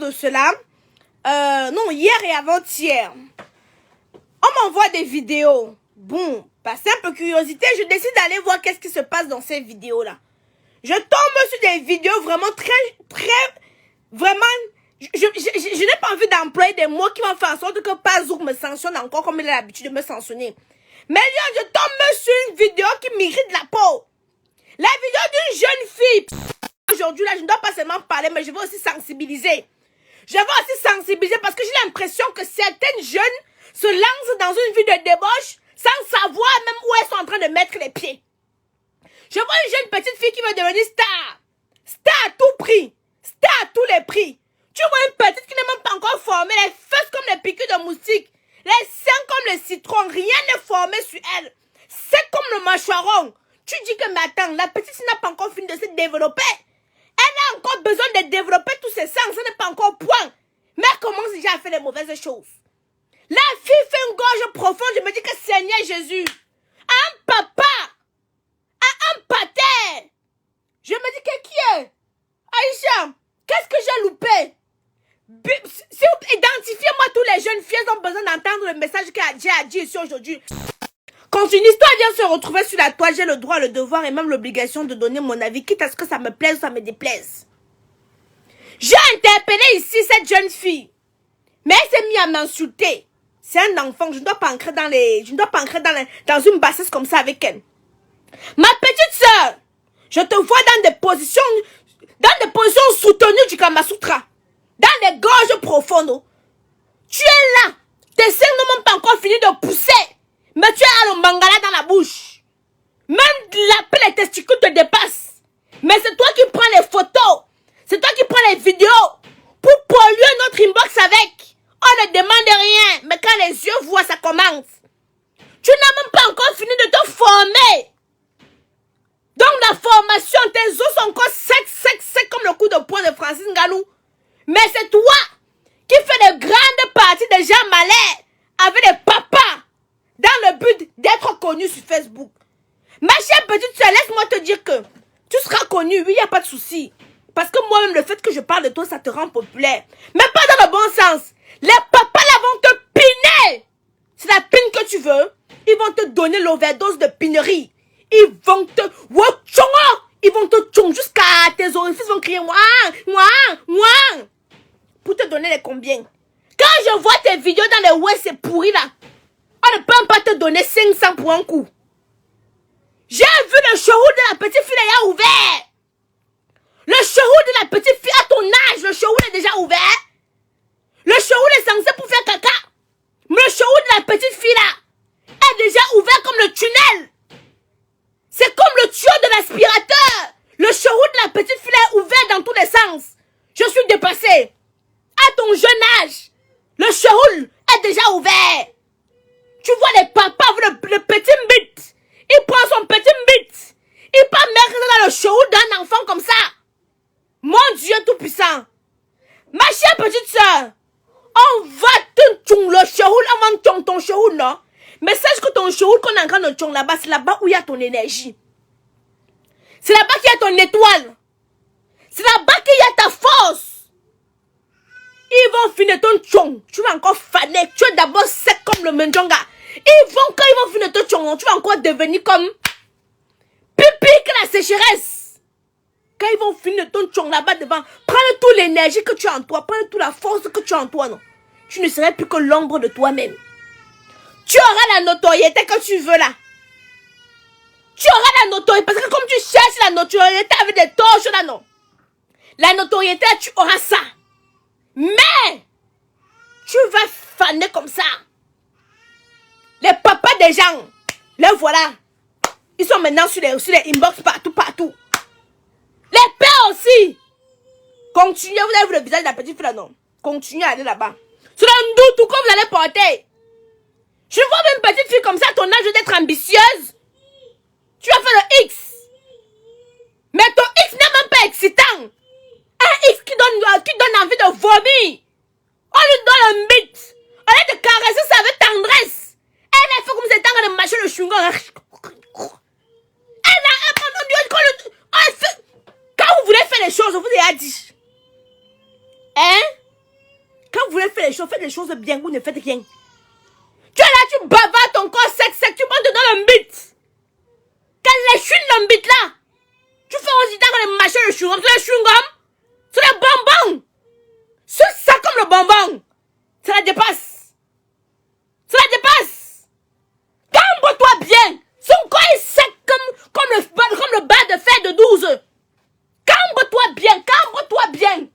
de cela. Non, hier et avant-hier. On m'envoie des vidéos. Bon, par simple curiosité, je décide d'aller voir qu'est-ce qui se passe dans ces vidéos-là. Je tombe sur des vidéos vraiment vraiment... Je n'ai pas envie d'employer des mots qui vont faire en sorte que Pazouk me sanctionne encore comme il a l'habitude de me sanctionner. Mais là, je tombe sur une vidéo qui m'irrite la peau. La vidéo d'une jeune fille. Aujourd'hui, là, je ne dois pas seulement parler, mais je veux aussi sensibiliser. Je veux aussi sensibiliser parce que j'ai l'impression que certaines jeunes se lancent dans une vie de débauche sans savoir même où elles sont en train de mettre les pieds. Je vois une jeune petite fille qui veut devenir star. Star à tout prix. Star à tous les prix. Tu vois une petite qui n'est même pas encore formée, les fesses comme les piqûres de moustiques, les seins comme le citron, rien n'est formé sur elle. C'est comme le mâchoiron. Tu dis que, mais attends, la petite n'a pas encore fini de se développer. Elle a encore besoin de développer tous ses sens, ça n'est pas encore point. Mais elle commence déjà à faire les mauvaises choses. La fille fait une gorge profonde, je me dis que Seigneur Jésus, un papa, un pater. Je me dis que qui est Aïcha, qu'est-ce que j'ai loupé? Identifiez-moi tous les jeunes filles ont besoin d'entendre le message que j'ai à dire ici aujourd'hui. Quand une histoire vient se retrouver sur la toile, j'ai le droit, le devoir et même l'obligation de donner mon avis, quitte à ce que ça me plaise ou ça me déplaise. J'ai interpellé ici cette jeune fille, mais elle s'est mise à m'insulter. C'est un enfant, je ne dois pas entrer dans une bassesse comme ça avec elle. Ma petite soeur, je te vois dans des positions soutenues du Kamasutra, dans les gorges profondes. Tu es là, tes seins n'ont même pas encore fini de pousser. Mais tu as le mangala dans la bouche. Même la pelle et les testicules te dépassent. Mais c'est toi qui prends les photos. C'est toi qui prends les vidéos. Pour polluer notre inbox avec. On ne demande rien. Mais quand les yeux voient, ça commence. Tu n'as même pas encore fini de te former. Donc la formation, tes os sont encore secs comme le coup de poing de Francis Ngannou. Mais c'est toi qui fais de grandes parties des gens malais avec les papas. Dans le but d'être connu sur Facebook. Ma chère petite soeur, laisse-moi te dire que tu seras connu, oui, il n'y a pas de souci. Parce que moi-même, le fait que je parle de toi, ça te rend populaire. Mais pas dans le bon sens. Les papas là vont te piner. C'est la pine que tu veux. Ils vont te donner l'overdose de pinerie. Ils vont te... Ils vont te tchong jusqu'à tes orifices vont crier ouah. Pour te donner les combien. Quand je vois tes vidéos dans les web, c'est pourri là. On ne peut même pas te donner 500 pour un coup. J'ai vu le showroom de la petite fille là ouvert. Le showroom de la petite fille à ton âge, le showroom est déjà ouvert. Le showroom est censé pour faire caca. Mais le showroom de la petite fille là est déjà ouvert comme le tunnel. C'est comme le tuyau de l'aspirateur. Le showroom de la petite fille là est ouvert dans tous les sens. Je suis dépassée. À ton jeune âge, le showroom est déjà ouvert. Tu vois les papas, le petit bit. Il prend son petit bit. Il peut mettre dans le show d'un enfant comme ça. Mon Dieu tout puissant. Ma chère petite soeur, on va te tchong le show, on va tchong ton show, non? Mais sache que ton show qu'on est en train de tchong là-bas, c'est là-bas où il y a ton énergie. C'est là-bas qu'il y a ton étoile. C'est là-bas qu'il y a ta force. Ils vont finir ton tchong. Tu vas encore faner. Tu es d'abord sec comme le menjonga. Quand ils vont finir ton tchong, tu vas encore devenir comme pipi que la sécheresse. Quand ils vont finir ton tchong là-bas devant, prends toute l'énergie que tu as en toi, prends toute la force que tu as en toi, non. Tu ne serais plus que l'ombre de toi-même. Tu auras la notoriété que tu veux là. Tu auras la notoriété, parce que comme tu cherches la notoriété avec des torches là, non. La notoriété, tu auras ça. Mais, tu vas faner comme ça. Les papas des gens, les voilà. Ils sont maintenant sur les inbox partout. Les pères aussi. Continuez, vous avez vu le visage de la petite fille là, non? Continuez à aller là-bas. C'est un doute tout comme vous allez porter. Je vois même une petite fille comme ça, ton âge d'être ambitieuse. Tu as fait le X. Mais ton X n'est même pas excitant. Un X qui donne envie de vomir. On lui donne un bit. On va te caresser ça avec tendresse. Elle a fait comme si elle était en train de mâcher le chewing-gum. Quand vous voulez faire les choses, je vous ai dit. Hein? fait les choses, faites les choses bien, vous ne faites rien. Tu es là, tu bavardes ton corps sec, tu montes dans le bite. Quand les chewing le bite là, tu fais aussi dans les machins de chewing-gum, c'est le bonbon. C'est ça comme le bonbon. Ça la dépasse. Ça la dépasse. Cambre-toi bien. Son corps est sec comme le bas de fer de 12. Cambre-toi bien, cambre-toi bien.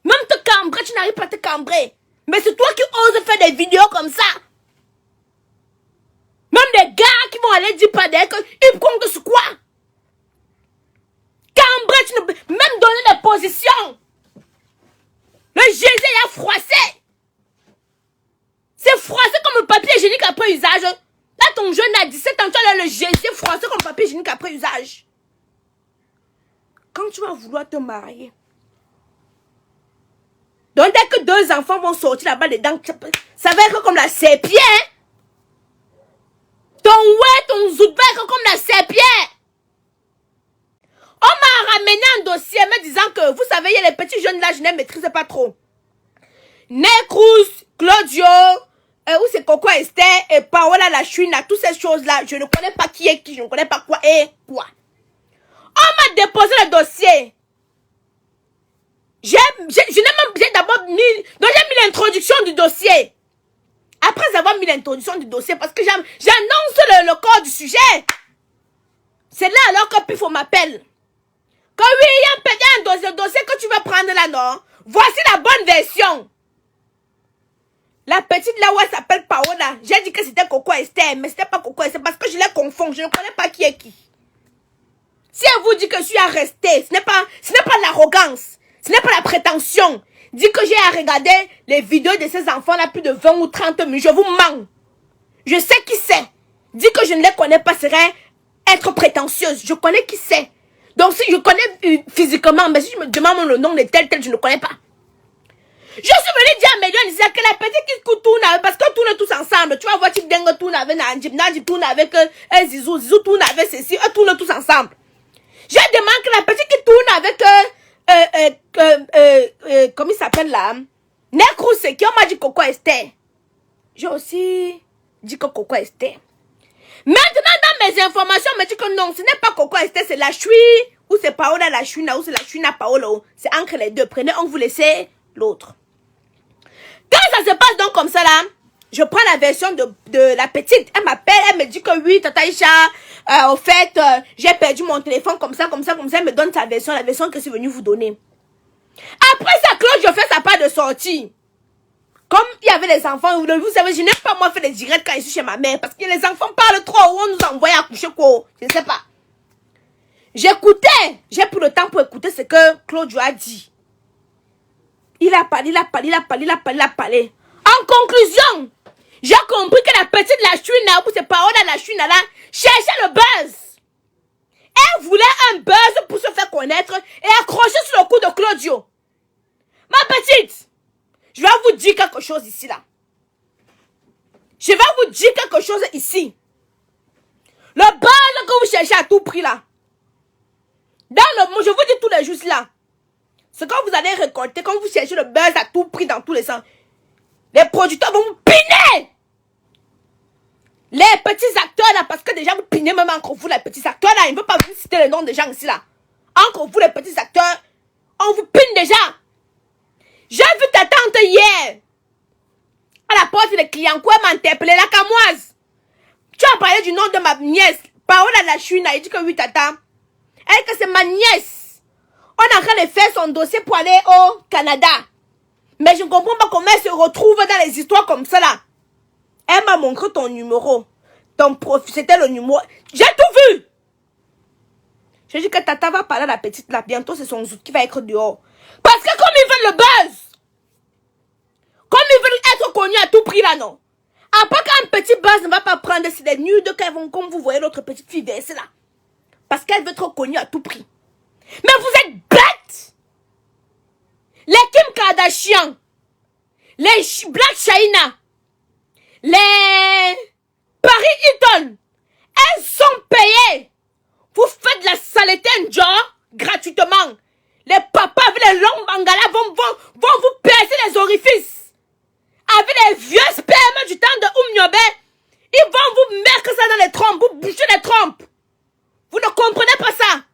Même te cambrer, tu n'arrives pas à te cambrer. Mais c'est toi qui oses faire des vidéos comme ça. Même des gars qui vont aller dire pas d'eux qu'ils comptent sur quoi. Cambrer, même donner des positions. Le Jésus a froissé. C'est froissé comme le papier hygiénique après usage. Là, ton jeune a 17 ans, tu as le Jésus froissé comme le papier hygiénique après usage. Quand tu vas vouloir te marier, donc dès que 2 enfants vont sortir là-bas dedans, ça va être comme la serpillère. Hein? Ton zout va être comme la serpillère. On m'a ramené un dossier me disant que, vous savez, il y a les petits jeunes là, je ne maîtrise pas trop. Necruz, Claudio, où c'est Coco Esther et Paola la chouine, toutes ces choses-là, je ne connais pas qui est qui, je ne connais pas quoi et quoi. On m'a déposé le dossier. J'ai d'abord mis, donc j'ai mis l'introduction du dossier. Après avoir mis l'introduction du dossier, parce que j'annonce le corps du sujet. C'est là alors que Pifo m'appelle. Que oui, il y a un dossier que tu vas prendre là, non? Voici la bonne version. La petite là où elle s'appelle Paola, j'ai dit que c'était Coco Esther, mais c'était pas Coco Esther parce que je les confonds, je ne connais pas qui est qui. Si elle vous dit que je suis à rester, ce n'est pas l'arrogance, ce n'est pas la prétention. Dit que j'ai à regarder les vidéos de ces enfants là plus de 20 ou 30 minutes, je vous mens. Je sais qui c'est. Dit que je ne les connais pas serait être prétentieuse. Je connais qui c'est. Donc si je connais physiquement, mais si je me demande le nom de tel, je ne connais pas. Je suis venue dire à Mélion que la petite qui tourne parce qu'on tourne tous ensemble. Tu vas voir Tic Dengue tourne avec Najib, Najib tourne avec Zizou, Zizou tourne avec ceci, eux tournent tous ensemble. Je demande que la petite qui tourne avec comment il s'appelle là? Necruz, c'est qui on m'a dit Coco Esther. J'ai aussi dit que Coco Esther. Maintenant, dans mes informations, on me dit que non, ce n'est pas Coco Esther, c'est la Chui, ou c'est Paola la Chouina, ou c'est la Chouina Paola. C'est entre les deux. Prenez un, vous laissez l'autre. Quand ça se passe donc comme ça là, je prends la version de la petite. Elle m'appelle, elle me dit que oui, Tata Isha, au fait, j'ai perdu mon téléphone comme ça. Elle me donne sa version, la version que je suis venue vous donner. Après ça, Claude, je fais sa part de sortie. Comme il y avait les enfants, vous savez, je n'ai pas moi fait des directs quand je suis chez ma mère. Parce que les enfants parlent trop, on nous envoie à coucher quoi. Je ne sais pas. J'écoutais. J'ai pris le temps pour écouter ce que Claude a dit. Il a parlé. En conclusion, j'ai compris que la petite la chouine, ou c'est Paola la chouine là, cherchait le buzz. Elle voulait un buzz pour se faire connaître et accrocher sur le cou de Claudio. Ma petite, je vais vous dire quelque chose ici là. Je vais vous dire quelque chose ici. Le buzz que vous cherchez à tout prix là. Dans le monde, je vous dis tous les jours là. C'est quand vous allez récolter, quand vous cherchez le buzz à tout prix dans tous les sens. Les producteurs vont vous piner. Les petits acteurs là, parce que déjà vous pinez même encore vous les petits acteurs là. Il ne veut pas vous citer le nom des gens ici là. Encore vous les petits acteurs, on vous pine déjà. J'ai vu ta tante hier. À la porte des clients, quoi m'a interpellé la camoise. Tu as parlé du nom de ma nièce. Paola la chouine, elle dit que oui tata. Elle que c'est ma nièce. On est en train de faire son dossier pour aller au Canada. Mais je ne comprends pas comment elle se retrouve dans les histoires comme ça là. Elle m'a montré ton numéro. Ton profil, c'était le numéro. J'ai tout vu. Je dis que tata va parler à la petite là. Bientôt c'est son zout qui va être dehors. Parce que comme ils veulent le buzz. Comme ils veulent être connus à tout prix là non. Après qu'un petit buzz ne va pas prendre, c'est des nudes qu'elles vont, comme vous voyez l'autre petite fille verser là. Parce qu'elle veut être connue à tout prix. Mais vous êtes bêtes. Les Kim Kardashian, les Black China, les Paris Hilton, elles sont payées. Vous faites la saleté genre gratuitement. Les papas avec les longs bangalas vont vous percer les orifices. avec les vieux spermes du temps de Oumniobé, ils vont vous mettre ça dans les trompes, vous boucher les trompes. Vous ne comprenez pas ça.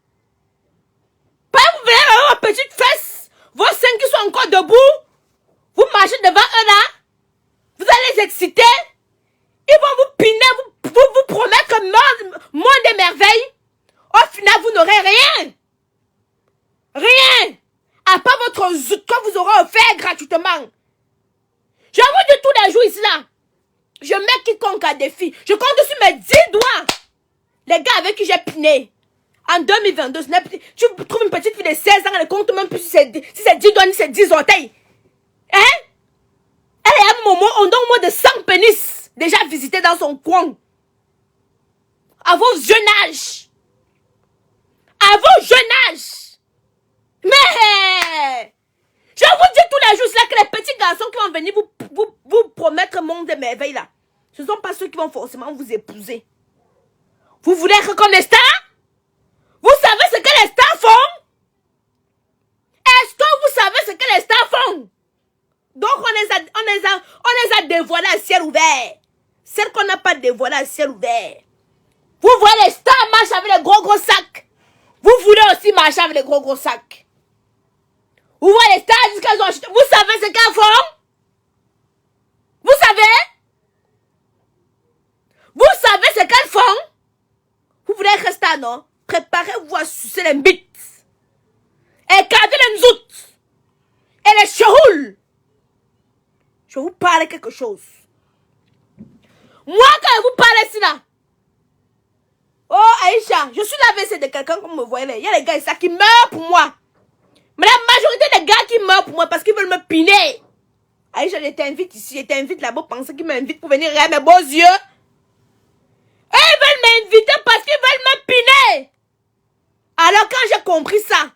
Pas vous venez avec vos petites fesses, vos seins qui sont encore debout, vous marchez devant eux là, vous allez les exciter, ils vont vous piner, vous promettre monde des merveilles. Au final, vous n'aurez rien. Rien. À part votre zout que vous aurez offert gratuitement. Je vous dis tous les jours ici là. Je mets quiconque à défi. Je compte sur mes 10 doigts. Les gars avec qui j'ai piné. En 2022, tu trouves une petite fille de 16 ans, elle ne compte même plus si c'est 10 doigts ni c'est 10 orteils. Hein? Elle est à un moment, on donne moins de 100 pénis déjà visités dans son coin. À vos jeunes âges. À vos jeunes âges. Mais je vous dis tous les jours là que les petits garçons qui vont venir vous promettre monde de merveilles là, ce ne sont pas ceux qui vont forcément vous épouser. Vous voulez être comme les stars? Vous savez ce que les stars font? Est-ce que vous savez ce que les stars font? Donc on les a dévoilés à ciel ouvert. Celles qu'on n'a pas dévoilées à ciel ouvert. Vous voyez les stars marchent avec les gros sacs. Vous voulez aussi marcher avec les gros sacs. Vous voyez les stars disent qu'elles ont acheté. Vous savez ce qu'elles font? Vous savez? Vous savez ce qu'elles font? Vous voulez être star, non? Préparez-vous à sucer les bites. Écartez les nzout. Et les cheroules. Je vous parle quelque chose. Moi, quand je vous parle ici là. Oh, Aïcha, je suis la WC de quelqu'un comme vous me voyez là. Il y a les gars ici qui meurent pour moi. Mais la majorité des gars qui meurent pour moi parce qu'ils veulent me piner. Aïcha, je t'invite ici, je t'invite là-bas. Pensez qu'ils m'invitent pour venir regarder mes beaux yeux. Et ils veulent m'inviter parce qu'ils veulent me piner. Alors quand j'ai compris ça,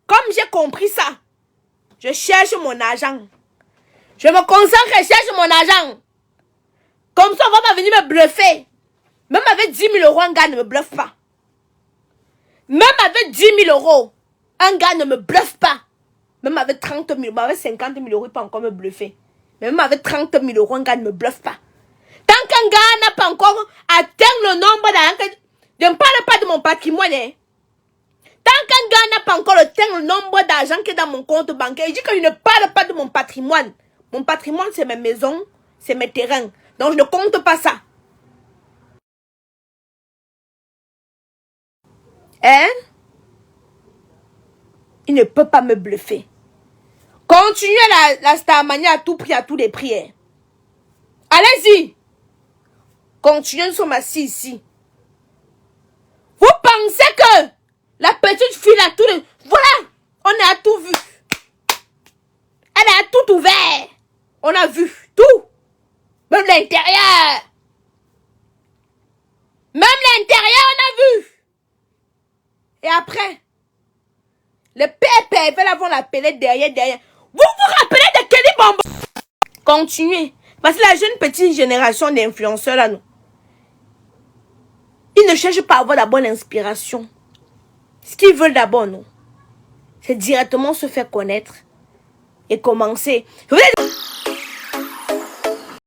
comme j'ai compris ça, je cherche mon argent. Je me concentre et cherche mon argent. Comme ça, on va pas venir me bluffer. Même avec 10 000 euros, un gars ne me bluffe pas. Même avec 10 000 euros, un gars ne me bluffe pas. Même avec 30 000 euros, avec 50 000 euros, il peut encore me bluffer. Mais même avec 30 000 euros, un gars ne me bluffe pas. Tant qu'un gars n'a pas encore atteint le nombre d'argent, je ne parle pas de mon patrimoine. Hein. Tant qu'un gars n'a pas encore atteint le nombre d'argent qui est dans mon compte bancaire, il dit que je ne parle pas de mon patrimoine. Mon patrimoine, c'est mes maisons, c'est mes terrains. Donc, je ne compte pas ça. Hein? Il ne peut pas me bluffer. Continuez la starmania à tout prix, à tous les prix. Hein. Allez-y. Continuez, nous sommes assis ici. Vous pensez que la petite fille a tout... Voilà, on a tout vu. Elle a tout ouvert. On a vu tout. Même l'intérieur. Même l'intérieur, on a vu. Et après, le pépé va l'avoir l'appeler derrière. Vous vous rappelez de Kelly Bombo? Continuez. Parce que la jeune petite génération d'influenceurs là, nous, ils ne cherchent pas à avoir la bonne inspiration. Ce qu'ils veulent d'abord, non, c'est directement se faire connaître et commencer. Je voulais